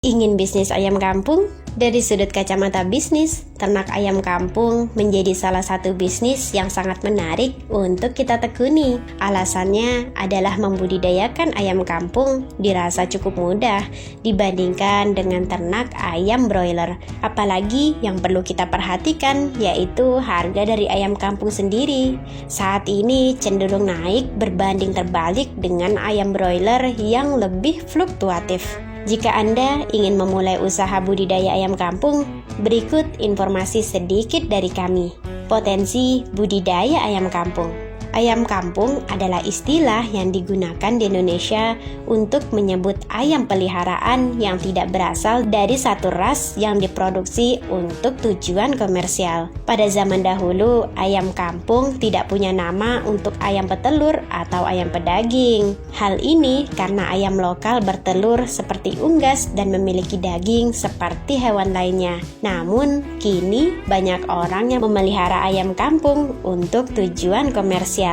Ingin bisnis ayam kampung? Dari sudut kacamata bisnis, ternak ayam kampung menjadi salah satu bisnis yang sangat menarik untuk kita tekuni. Alasannya adalah membudidayakan ayam kampung dirasa cukup mudah dibandingkan dengan ternak ayam broiler. Apalagi yang perlu kita perhatikan yaitu harga dari ayam kampung sendiri. Saat ini cenderung naik berbanding terbalik dengan ayam broiler yang lebih fluktuatif. Jika Anda ingin memulai usaha budidaya ayam kampung, berikut informasi sedikit dari kami. Potensi budidaya ayam kampung. Ayam kampung adalah istilah yang digunakan di Indonesia untuk menyebut ayam peliharaan yang tidak berasal dari satu ras yang diproduksi untuk tujuan komersial. Pada zaman dahulu, ayam kampung tidak punya nama untuk ayam petelur atau ayam pedaging. Hal ini karena ayam lokal bertelur seperti unggas dan memiliki daging seperti hewan lainnya. Namun, kini banyak orang yang memelihara ayam kampung untuk tujuan komersial.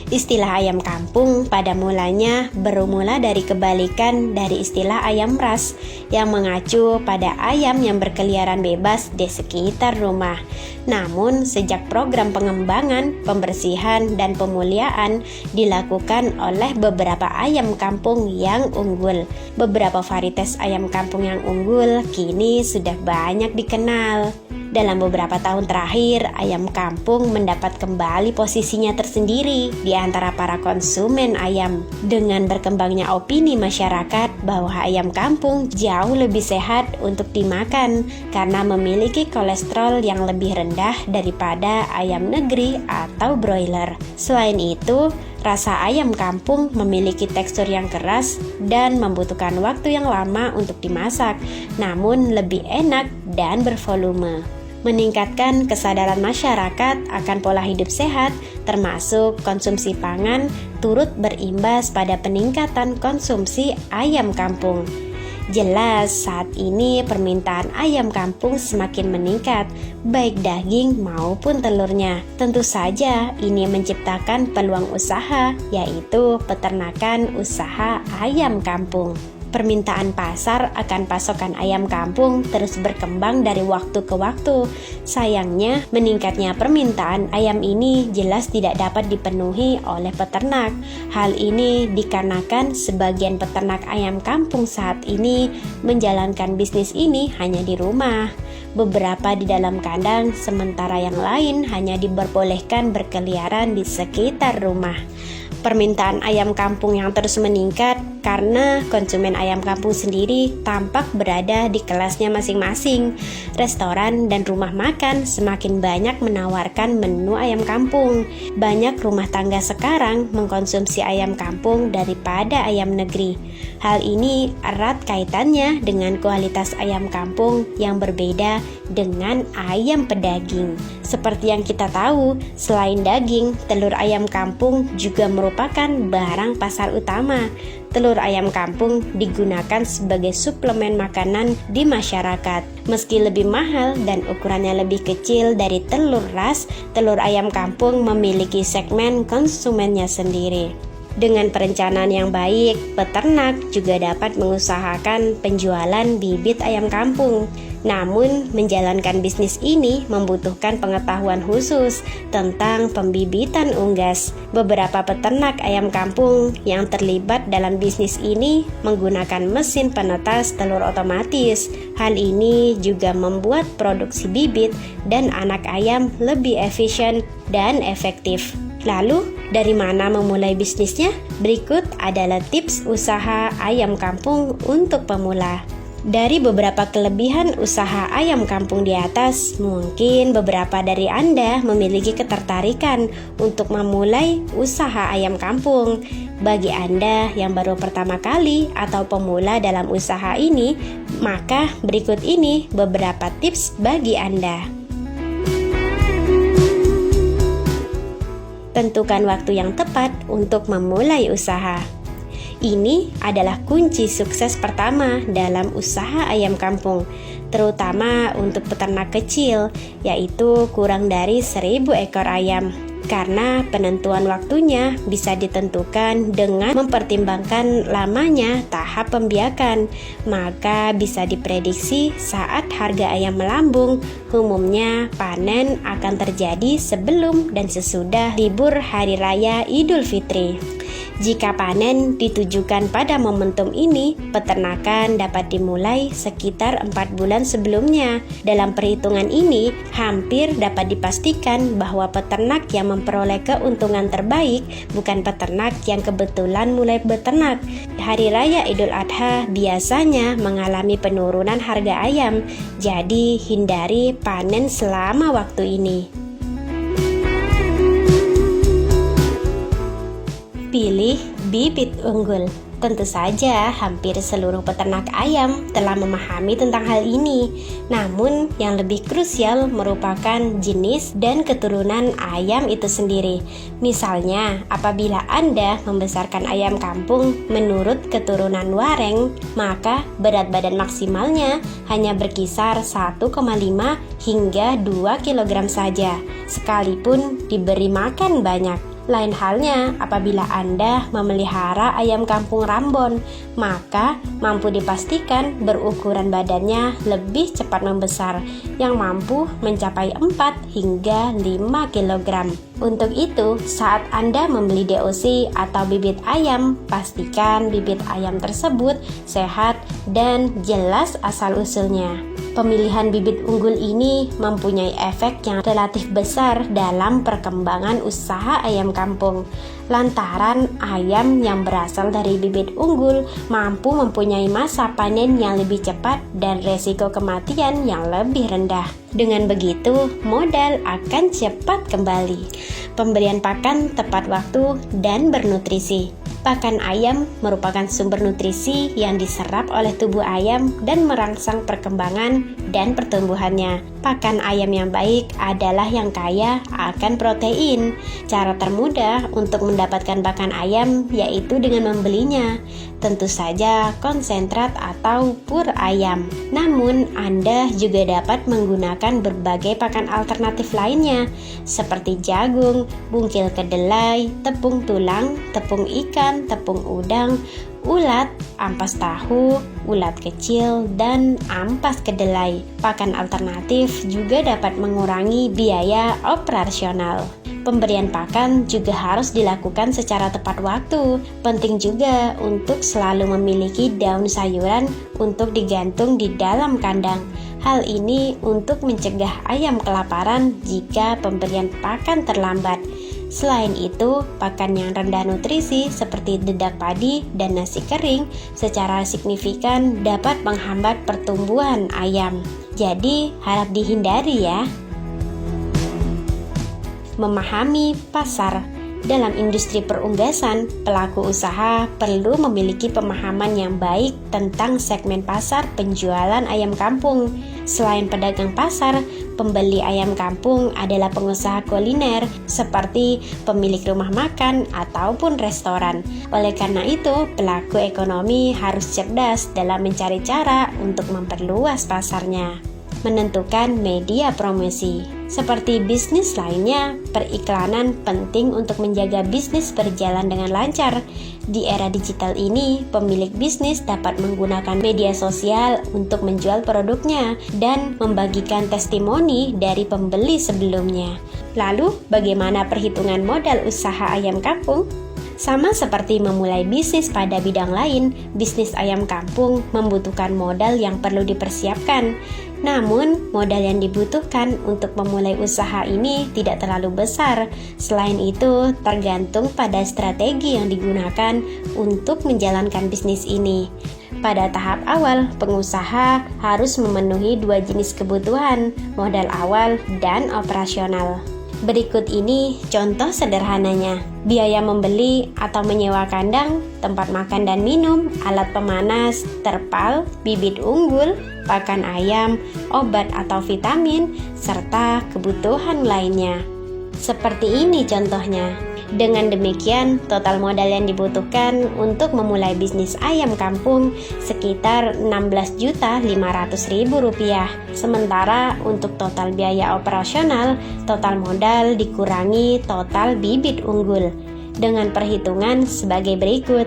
Istilah ayam kampung pada mulanya bermula dari kebalikan dari istilah ayam ras yang mengacu pada ayam yang berkeliaran bebas di sekitar rumah. Namun, sejak program pengembangan, pembersihan, dan pemuliaan dilakukan oleh beberapa ayam kampung yang unggul. Beberapa varietas ayam kampung yang unggul kini sudah banyak dikenal. Dalam beberapa tahun terakhir, ayam kampung mendapat kembali posisinya tersendiri di antara para konsumen ayam. Dengan berkembangnya opini masyarakat bahwa ayam kampung jauh lebih sehat untuk dimakan karena memiliki kolesterol yang lebih rendah daripada ayam negeri atau broiler. Selain itu, rasa ayam kampung memiliki tekstur yang keras dan membutuhkan waktu yang lama untuk dimasak, namun lebih enak dan bervolume. Meningkatkan kesadaran masyarakat akan pola hidup sehat, termasuk konsumsi pangan, turut berimbas pada peningkatan konsumsi ayam kampung. Jelas saat ini permintaan ayam kampung semakin meningkat, baik daging maupun telurnya. Tentu saja ini menciptakan peluang usaha, yaitu peternakan usaha ayam kampung. Permintaan pasar akan pasokan ayam kampung terus berkembang dari waktu ke waktu. Sayangnya, meningkatnya permintaan ayam ini jelas tidak dapat dipenuhi oleh peternak. Hal ini dikarenakan sebagian peternak ayam kampung saat ini menjalankan bisnis ini hanya di rumah. Beberapa di dalam kandang, sementara yang lain hanya diperbolehkan berkeliaran di sekitar rumah. Permintaan ayam kampung yang terus meningkat karena konsumen ayam kampung sendiri tampak berada di kelasnya masing-masing. Restoran dan rumah makan semakin banyak menawarkan menu ayam kampung. Banyak rumah tangga sekarang mengkonsumsi ayam kampung daripada ayam negeri. Hal ini erat kaitannya dengan kualitas ayam kampung yang berbeda dengan ayam pedaging. Seperti yang kita tahu, selain daging, telur ayam kampung juga merupakan barang pasar utama. Telur ayam kampung digunakan sebagai suplemen makanan di masyarakat. Meski lebih mahal dan ukurannya lebih kecil dari telur ras, telur ayam kampung memiliki segmen konsumennya sendiri. Dengan perencanaan yang baik, peternak juga dapat mengusahakan penjualan bibit ayam kampung. Namun, menjalankan bisnis ini membutuhkan pengetahuan khusus tentang pembibitan unggas. Beberapa peternak ayam kampung yang terlibat dalam bisnis ini menggunakan mesin penetas telur otomatis. Hal ini juga membuat produksi bibit dan anak ayam lebih efisien dan efektif. Lalu, dari mana memulai bisnisnya? Berikut adalah tips usaha ayam kampung untuk pemula. Dari beberapa kelebihan usaha ayam kampung di atas, mungkin beberapa dari Anda memiliki ketertarikan untuk memulai usaha ayam kampung. Bagi Anda yang baru pertama kali atau pemula dalam usaha ini, maka berikut ini beberapa tips bagi Anda. Tentukan waktu yang tepat untuk memulai usaha. Ini adalah kunci sukses pertama dalam usaha ayam kampung, terutama untuk peternak kecil, yaitu kurang dari 1.000 ekor ayam. karena penentuan waktunya bisa ditentukan dengan mempertimbangkan lamanya tahap pembiakan. Maka bisa diprediksi saat harga ayam melambung, umumnya panen akan terjadi sebelum dan sesudah libur Hari Raya Idul Fitri. Jika panen ditujukan pada momentum ini, peternakan dapat dimulai sekitar 4 bulan sebelumnya. Dalam perhitungan ini, hampir dapat dipastikan bahwa peternak yang memperoleh keuntungan terbaik bukan peternak yang kebetulan mulai beternak. Hari Raya Idul Adha biasanya mengalami penurunan harga ayam, jadi hindari panen selama waktu ini. Pilih bibit unggul. Tentu saja hampir seluruh peternak ayam telah memahami tentang hal ini. Namun yang lebih krusial merupakan jenis dan keturunan ayam itu sendiri. Misalnya, apabila Anda membesarkan ayam kampung menurut keturunan Wareng, maka berat badan maksimalnya hanya berkisar 1,5 hingga 2 kg saja, sekalipun diberi makan banyak. Lain halnya apabila Anda memelihara ayam kampung Rambon, maka mampu dipastikan berukuran badannya lebih cepat membesar, yang mampu mencapai 4 hingga 5 kg. Untuk itu, saat Anda membeli DOC atau bibit ayam, pastikan bibit ayam tersebut sehat dan jelas asal-usulnya. Pemilihan bibit unggul ini mempunyai efek yang relatif besar dalam perkembangan usaha ayam kampung. Lantaran ayam yang berasal dari bibit unggul mampu mempunyai masa panen yang lebih cepat dan resiko kematian yang lebih rendah. Dengan begitu, modal akan cepat kembali. Pemberian pakan tepat waktu dan bernutrisi. Pakan ayam merupakan sumber nutrisi yang diserap oleh tubuh ayam dan merangsang perkembangan dan pertumbuhannya. Pakan ayam yang baik adalah yang kaya akan protein. Cara termudah untuk mendapatkan pakan ayam yaitu dengan membelinya. Tentu saja konsentrat atau pur ayam. Namun, Anda juga dapat menggunakan berbagai pakan alternatif lainnya seperti jagung, bungkil kedelai, tepung tulang, tepung ikan, tepung udang, ulat, ampas tahu, ulat kecil, dan ampas kedelai. Pakan alternatif juga dapat mengurangi biaya operasional. Pemberian pakan juga harus dilakukan secara tepat waktu. Penting juga untuk selalu memiliki daun sayuran untuk digantung di dalam kandang. Hal ini untuk mencegah ayam kelaparan jika pemberian pakan terlambat. Selain itu, pakan yang rendah nutrisi seperti dedak padi dan nasi kering secara signifikan dapat menghambat pertumbuhan ayam. Jadi, harap dihindari ya. Memahami pasar. Dalam industri perunggasan, pelaku usaha perlu memiliki pemahaman yang baik tentang segmen pasar penjualan ayam kampung. Selain pedagang pasar, pembeli ayam kampung adalah pengusaha kuliner seperti pemilik rumah makan ataupun restoran. Oleh karena itu, pelaku ekonomi harus cerdas dalam mencari cara untuk memperluas pasarnya. Menentukan media promosi. Seperti bisnis lainnya, periklanan penting untuk menjaga bisnis berjalan dengan lancar. Di era digital ini, pemilik bisnis dapat menggunakan media sosial untuk menjual produknya dan membagikan testimoni dari pembeli sebelumnya. Lalu, bagaimana perhitungan modal usaha ayam kampung? Sama seperti memulai bisnis pada bidang lain, bisnis ayam kampung membutuhkan modal yang perlu dipersiapkan. Namun, modal yang dibutuhkan untuk memulai usaha ini tidak terlalu besar. Selain itu, tergantung pada strategi yang digunakan untuk menjalankan bisnis ini. Pada tahap awal, pengusaha harus memenuhi 2 jenis kebutuhan, modal awal dan operasional. Berikut ini contoh sederhananya. Biaya membeli atau menyewa kandang, tempat makan dan minum, alat pemanas, terpal, bibit unggul, pakan ayam, obat atau vitamin, serta kebutuhan lainnya. Seperti ini contohnya. Dengan demikian, total modal yang dibutuhkan untuk memulai bisnis ayam kampung sekitar Rp16.500.000. Sementara untuk total biaya operasional, total modal dikurangi total bibit unggul. Dengan perhitungan sebagai berikut.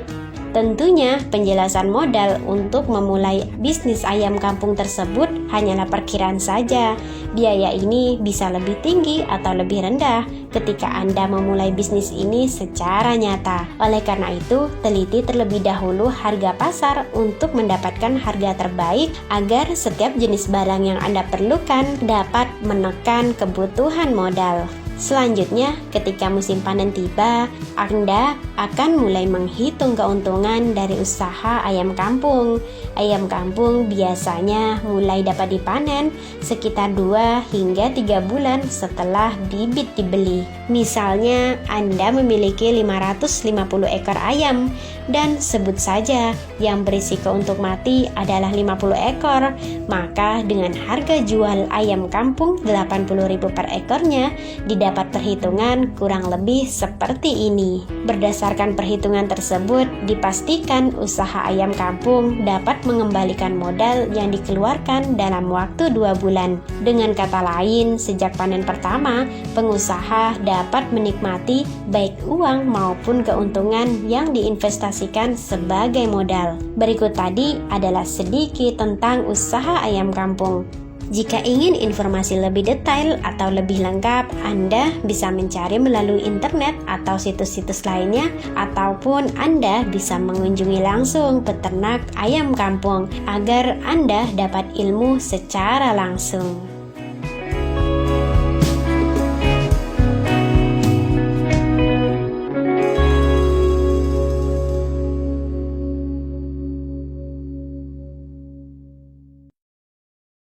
Tentunya penjelasan modal untuk memulai bisnis ayam kampung tersebut hanyalah perkiraan saja. Biaya ini bisa lebih tinggi atau lebih rendah ketika Anda memulai bisnis ini secara nyata. Oleh karena itu, teliti terlebih dahulu harga pasar untuk mendapatkan harga terbaik agar setiap jenis barang yang Anda perlukan dapat menekan kebutuhan modal. Selanjutnya, ketika musim panen tiba, Anda akan mulai menghitung keuntungan dari usaha ayam kampung. Ayam kampung biasanya mulai dapat dipanen sekitar 2 hingga 3 bulan setelah bibit dibeli. Misalnya, Anda memiliki 550 ekor ayam dan sebut saja yang berisiko untuk mati adalah 50 ekor, maka dengan harga jual ayam kampung Rp80.000 per ekornya didapat perhitungan kurang lebih seperti ini. Berdasarkan perhitungan tersebut, dipastikan usaha ayam kampung dapat mengembalikan modal yang dikeluarkan dalam waktu 2 bulan. Dengan kata lain, sejak panen pertama, pengusaha dapat menikmati baik uang maupun keuntungan yang diinvestasikan sebagai modal. Berikut tadi adalah sedikit tentang usaha ayam kampung. Jika ingin informasi lebih detail atau lebih lengkap, Anda bisa mencari melalui internet atau situs-situs lainnya, ataupun Anda bisa mengunjungi langsung peternak ayam kampung agar Anda dapat ilmu secara langsung.